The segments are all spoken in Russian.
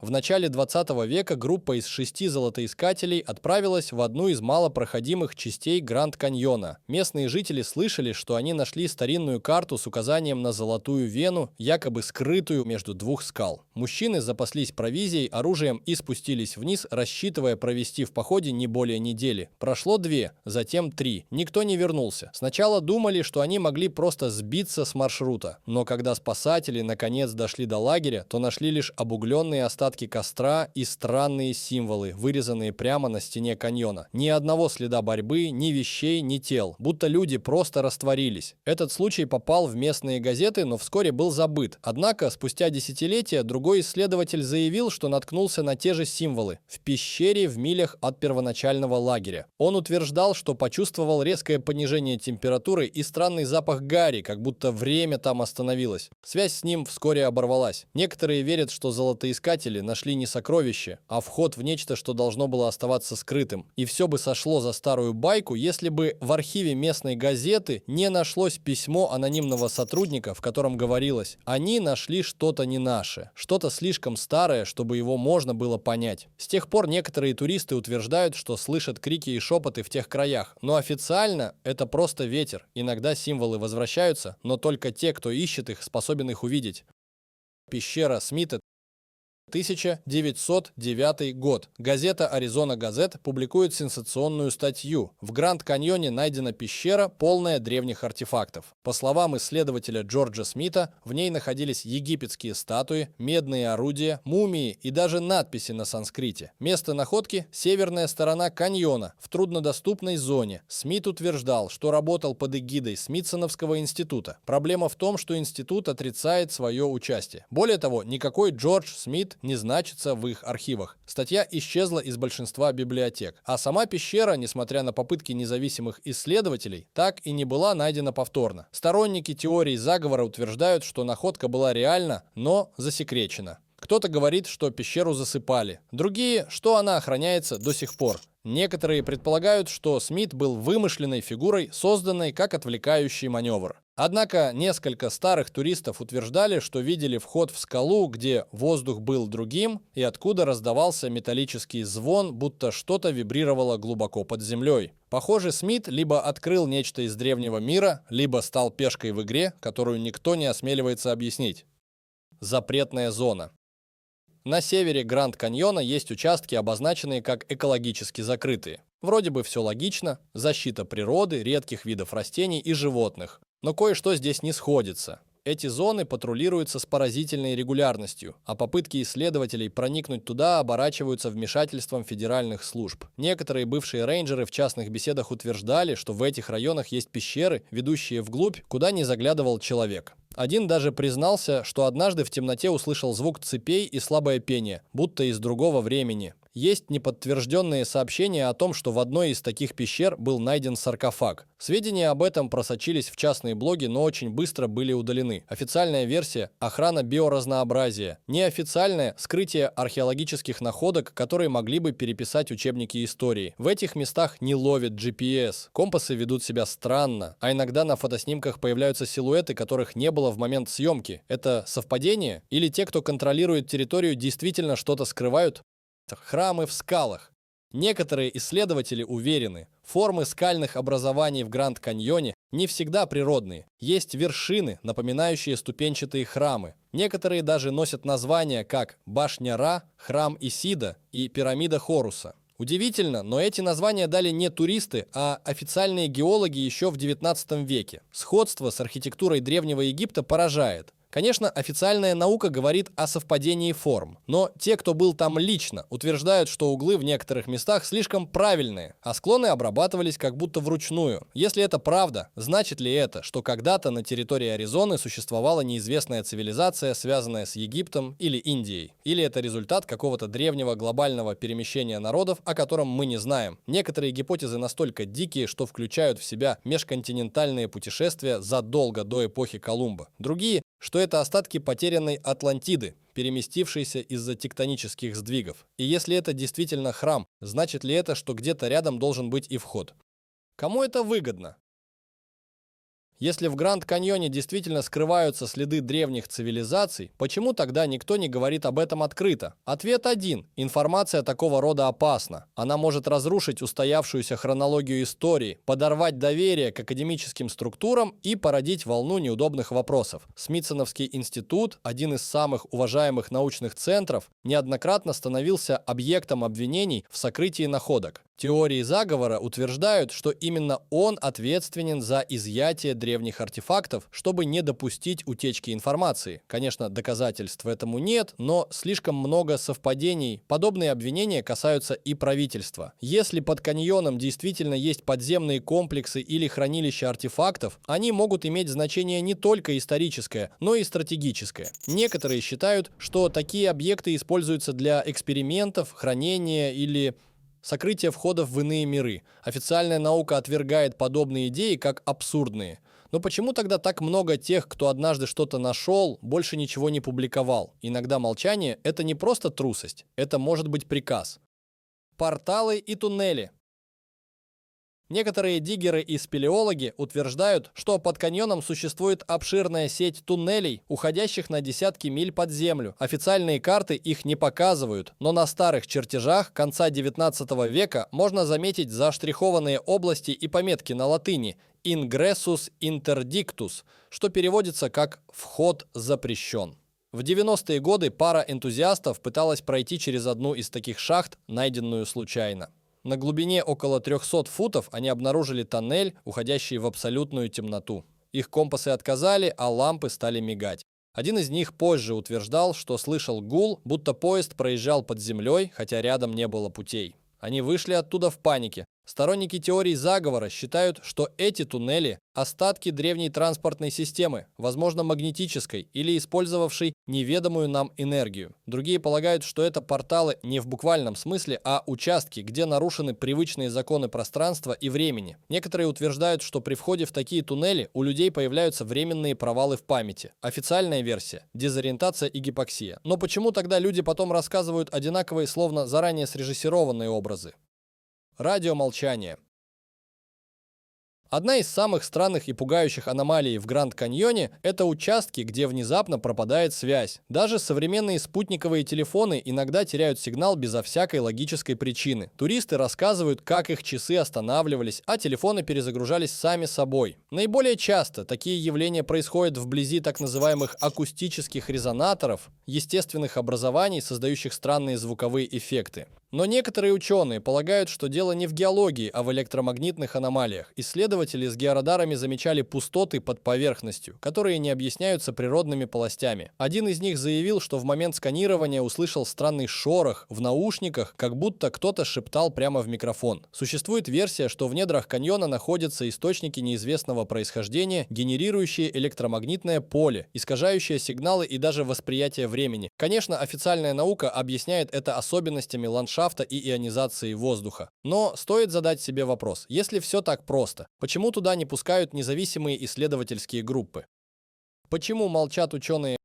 В начале 20 века группа из 6 золотоискателей отправилась в одну из малопроходимых частей Гранд-каньона. Местные жители слышали, что они нашли старинную карту с указанием на Золотую Вену, якобы скрытую между двух скал. Мужчины запаслись провизией, оружием и спустились вниз, рассчитывая провести в походе не более недели. Прошло 2, затем 3. Никто не вернулся. Сначала думали, что они могли просто сбиться с маршрута. Но когда спасатели наконец дошли до лагеря, то нашли лишь обугленные остатки костра и странные символы, вырезанные прямо на стене каньона. Ни одного следа борьбы, ни вещей, ни тел. Будто люди просто растворились. Этот случай попал в местные газеты, но вскоре был забыт. Однако, спустя десятилетия, другой исследователь заявил, что наткнулся на те же символы в пещере в милях от первоначального лагеря. Он утверждал, что почувствовал резкое понижение температуры и странный запах гари, как будто время там остановилось. Связь с ним вскоре оборвалась. Некоторые верят, что золотоискатели нашли не сокровище, а вход в нечто, что должно было оставаться скрытым. И все бы сошло за старую байку, если бы в архиве местной газеты не нашлось письмо анонимного сотрудника, в котором говорилось: «Они нашли что-то не наше, что-то слишком старое, чтобы его можно было понять». С тех пор некоторые туристы утверждают, что слышат крики и шепоты в тех краях, но официально это просто ветер. Иногда символы возвращаются, но только те, кто ищет их, способен их увидеть. Пещера Смита, 1909 год. Газета «Аризона Газет» публикует сенсационную статью. В Гранд-каньоне найдена пещера, полная древних артефактов. По словам исследователя Джорджа Смита, в ней находились египетские статуи, медные орудия, мумии и даже надписи на санскрите. Место находки – северная сторона каньона, в труднодоступной зоне. Смит утверждал, что работал под эгидой Смитсоновского института. Проблема в том, что институт отрицает свое участие. Более того, никакой Джордж Смит не значится в их архивах. Статья исчезла из большинства библиотек. А сама пещера, несмотря на попытки независимых исследователей, так и не была найдена повторно. Сторонники теории заговора утверждают, что находка была реальна, но засекречена. Кто-то говорит, что пещеру засыпали. Другие, что она охраняется до сих пор. Некоторые предполагают, что Смит был вымышленной фигурой, созданной как отвлекающий маневр. Однако несколько старых туристов утверждали, что видели вход в скалу, где воздух был другим, и откуда раздавался металлический звон, будто что-то вибрировало глубоко под землей. Похоже, Смит либо открыл нечто из древнего мира, либо стал пешкой в игре, которую никто не осмеливается объяснить. Запретная зона. На севере Гранд-каньона есть участки, обозначенные как экологически закрытые. Вроде бы все логично: защита природы, редких видов растений и животных. Но кое-что здесь не сходится. Эти зоны патрулируются с поразительной регулярностью, а попытки исследователей проникнуть туда оборачиваются вмешательством федеральных служб. Некоторые бывшие рейнджеры в частных беседах утверждали, что в этих районах есть пещеры, ведущие вглубь, куда не заглядывал человек. Один даже признался, что однажды в темноте услышал звук цепей и слабое пение, будто из другого времени. Есть неподтвержденные сообщения о том, что в одной из таких пещер был найден саркофаг. Сведения об этом просочились в частные блоги, но очень быстро были удалены. Официальная версия – охрана биоразнообразия. Неофициальная – скрытие археологических находок, которые могли бы переписать учебники истории. В этих местах не ловит GPS. Компасы ведут себя странно, а иногда на фотоснимках появляются силуэты, которых не было в момент съемки. Это совпадение? Или те, кто контролирует территорию, действительно что-то скрывают? Храмы в скалах. Некоторые исследователи уверены, формы скальных образований в Гранд-каньоне не всегда природные. Есть вершины, напоминающие ступенчатые храмы. Некоторые даже носят названия, как Башня Ра, Храм Исида и Пирамида Хоруса. Удивительно, но эти названия дали не туристы, а официальные геологи еще в XIX веке. Сходство с архитектурой Древнего Египта поражает. Конечно, официальная наука говорит о совпадении форм, но те, кто был там лично, утверждают, что углы в некоторых местах слишком правильные, а склоны обрабатывались как будто вручную. Если это правда, значит ли это, что когда-то на территории Аризоны существовала неизвестная цивилизация, связанная с Египтом или Индией? Или это результат какого-то древнего глобального перемещения народов, о котором мы не знаем? Некоторые гипотезы настолько дикие, что включают в себя межконтинентальные путешествия задолго до эпохи Колумба. Другие, что это остатки потерянной Атлантиды, переместившейся из-за тектонических сдвигов. И если это действительно храм, значит ли это, что где-то рядом должен быть и вход? Кому это выгодно? Если в Гранд-каньоне действительно скрываются следы древних цивилизаций, почему тогда никто не говорит об этом открыто? Ответ один. Информация такого рода опасна. Она может разрушить устоявшуюся хронологию истории, подорвать доверие к академическим структурам и породить волну неудобных вопросов. Смитсоновский институт, один из самых уважаемых научных центров, неоднократно становился объектом обвинений в сокрытии находок. Теории заговора утверждают, что именно он ответственен за изъятие древних артефактов, чтобы не допустить утечки информации. Конечно, доказательств этому нет, но слишком много совпадений. Подобные обвинения касаются и правительства. Если под каньоном действительно есть подземные комплексы или хранилища артефактов, они могут иметь значение не только историческое, но и стратегическое. Некоторые считают, что такие объекты используются для экспериментов, хранения или сокрытие входов в иные миры. Официальная наука отвергает подобные идеи как абсурдные. Но почему тогда так много тех, кто однажды что-то нашел, больше ничего не публиковал? Иногда молчание – это не просто трусость, это может быть приказ. Порталы и туннели. Некоторые диггеры и спелеологи утверждают, что под каньоном существует обширная сеть туннелей, уходящих на десятки миль под землю. Официальные карты их не показывают, но на старых чертежах конца 19 века можно заметить заштрихованные области и пометки на латыни «Ingressus interdictus», что переводится как «вход запрещен». В 90-е годы пара энтузиастов пыталась пройти через одну из таких шахт, найденную случайно. На глубине около 300 футов они обнаружили тоннель, уходящий в абсолютную темноту. Их компасы отказали, а лампы стали мигать. Один из них позже утверждал, что слышал гул, будто поезд проезжал под землей, хотя рядом не было путей. Они вышли оттуда в панике. Сторонники теории заговора считают, что эти туннели – остатки древней транспортной системы, возможно, магнетической или использовавшей неведомую нам энергию. Другие полагают, что это порталы не в буквальном смысле, а участки, где нарушены привычные законы пространства и времени. Некоторые утверждают, что при входе в такие туннели у людей появляются временные провалы в памяти. Официальная версия – дезориентация и гипоксия. Но почему тогда люди потом рассказывают одинаковые, словно заранее срежиссированные образы? Радиомолчание. Одна из самых странных и пугающих аномалий в Гранд-каньоне – это участки, где внезапно пропадает связь. Даже современные спутниковые телефоны иногда теряют сигнал безо всякой логической причины. Туристы рассказывают, как их часы останавливались, а телефоны перезагружались сами собой. Наиболее часто такие явления происходят вблизи так называемых акустических резонаторов, естественных образований, создающих странные звуковые эффекты. Но некоторые ученые полагают, что дело не в геологии, а в электромагнитных аномалиях. Исследователи с георадарами замечали пустоты под поверхностью, которые не объясняются природными полостями. Один из них заявил, что в момент сканирования услышал странный шорох в наушниках, как будто кто-то шептал прямо в микрофон. Существует версия, что в недрах каньона находятся источники неизвестного происхождения, генерирующие электромагнитное поле, искажающие сигналы и даже восприятие времени. Конечно, официальная наука объясняет это особенностями ландшафта и ионизации воздуха. Но стоит задать себе вопрос, если все так просто, почему туда не пускают независимые исследовательские группы? Почему молчат ученые?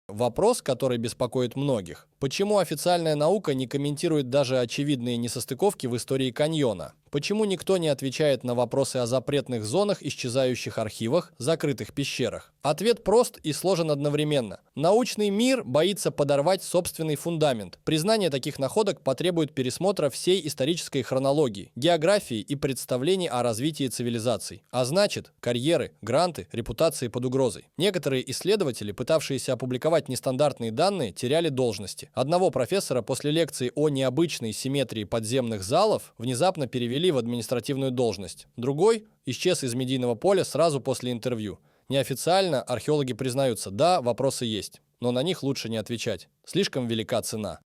Вопрос, который беспокоит многих. Почему официальная наука не комментирует даже очевидные несостыковки в истории каньона? Почему никто не отвечает на вопросы о запретных зонах, исчезающих архивах, закрытых пещерах? Ответ прост и сложен одновременно. Научный мир боится подорвать собственный фундамент. Признание таких находок потребует пересмотра всей исторической хронологии, географии и представлений о развитии цивилизаций. А значит, карьеры, гранты, репутации под угрозой. Некоторые исследователи, пытавшиеся опубликовать нестандартные данные, теряли должности. Одного профессора после лекции о необычной симметрии подземных залов внезапно перевели в административную должность. Другой исчез из медийного поля сразу после интервью. Неофициально археологи признаются, да, вопросы есть, но на них лучше не отвечать. Слишком велика цена.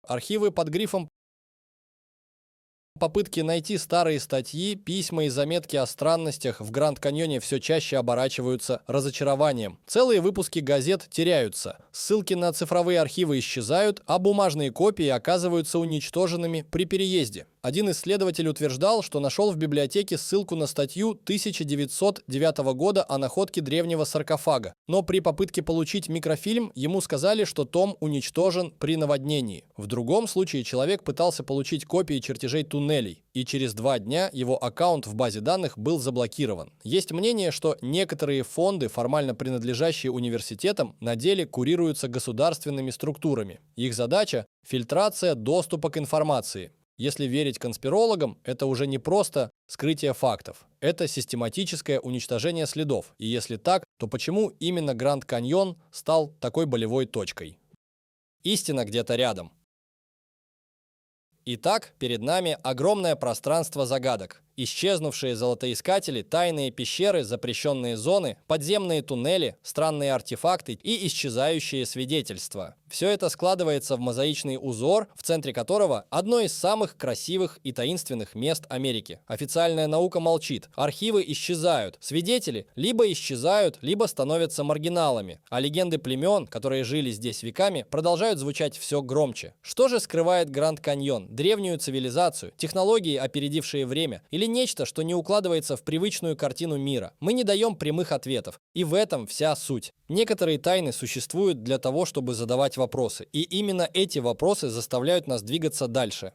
Архивы под грифом попытки найти старые статьи, письма и заметки о странностях в Гранд-каньоне все чаще оборачиваются разочарованием. Целые выпуски газет теряются, ссылки на цифровые архивы исчезают, а бумажные копии оказываются уничтоженными при переезде. Один исследователь утверждал, что нашел в библиотеке ссылку на статью 1909 года о находке древнего саркофага, но при попытке получить микрофильм ему сказали, что том уничтожен при наводнении. В другом случае человек пытался получить копии чертежей туннелей, и через 2 дня его аккаунт в базе данных был заблокирован. Есть мнение, что некоторые фонды, формально принадлежащие университетам, на деле курируются государственными структурами. Их задача – фильтрация доступа к информации. Если верить конспирологам, это уже не просто скрытие фактов, это систематическое уничтожение следов. И если так, то почему именно Гранд Каньон стал такой болевой точкой? Истина где-то рядом. Итак, перед нами огромное пространство загадок. Исчезнувшие золотоискатели, тайные пещеры, запрещенные зоны, подземные туннели, странные артефакты и исчезающие свидетельства. Все это складывается в мозаичный узор, в центре которого одно из самых красивых и таинственных мест Америки. Официальная наука молчит, архивы исчезают, свидетели либо исчезают, либо становятся маргиналами, а легенды племен, которые жили здесь веками, продолжают звучать все громче. Что же скрывает Гранд Каньон? Древнюю цивилизацию, технологии, опередившие время, или нечто, что не укладывается в привычную картину мира? Мы не даем прямых ответов, и в этом вся суть. Некоторые тайны существуют для того, чтобы задавать вопросы, и именно эти вопросы заставляют нас двигаться дальше.